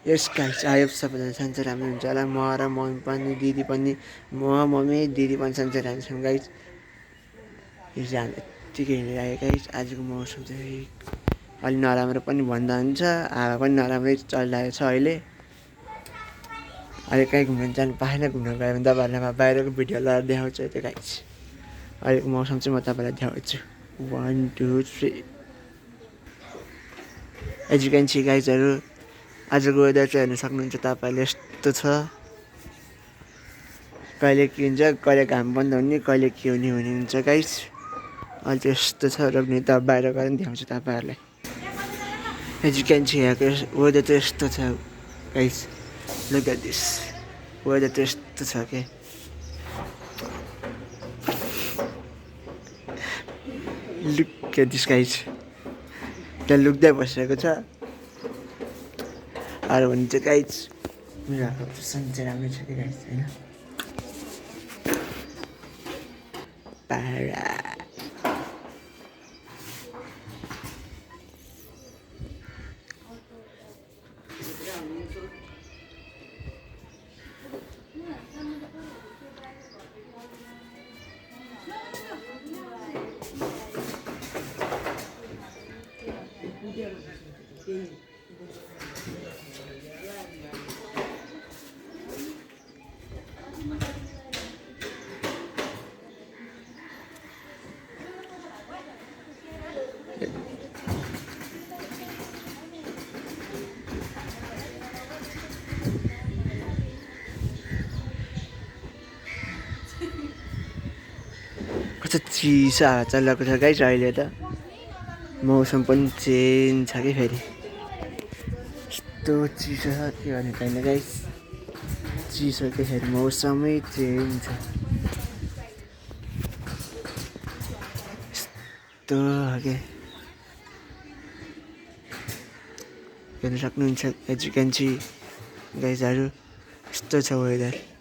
यस guys, आयो सबैजना सन्चै राम्रो हुन्छ होला। म र मम्मी पनि दिदी पनि मम्मी दिदी पनि सन्चै राम्रो छौँ गाइस। यो चाहिँ हामी यत्तिकै हिँडिरहेको गाइस। आजको मौसम चाहिँ अलि नराम्रो पनि भन्दा हुन्छ, हावा पनि नराम्रै चलिरहेको छ अहिले। अहिले कहीँ घुम्न जानु पाएन, घुम्न गयो भने तपाईँहरूलाई म बाहिरको भिडियो लगाएर देखाउँछु त्यो गाइस। अहिलेको मौसम चाहिँ म तपाईँलाई देखाउँछु। 1 2 3 एज यु क्यान सी गाइजहरू, आजको वेदर चाहिँ हेर्न सक्नुहुन्छ तपाईँहरूले यस्तो छ। कहिले के हुन्छ, कहिले घाम बन्द हुने, कहिले के हुने हुन्छ गाइस। अहिले चाहिँ यस्तो छ र पनि त बाहिर गएर पनि देखाउँछु तपाईँहरूलाई। एज यु क्यान सी यहाँको वेदर चाहिँ यस्तो छ guys. Look at this, weather चाहिँ यस्तो छ के। लुक एट दिस गाइस, त्यहाँ लुक्दै बसिरहेको छ। अरू भने चाहिँ गाइस मेरो हातको सन्चै राम्रै छ कि गाइस, होइन। पारा कस्तो चिसो हावा चलिरहेको छ गाइस अहिले त। मौसम पनि चेन्ज छ कि फेरि, यस्तो चिसो छ के गर्ने छैन गाइस। चिसो के फेरि मौसमै चेन्ज छ, यस्तो के हेर्न सक्नुहुन्छ। एज यु क्यान सी गाइजहरू, यस्तो छ वेदर।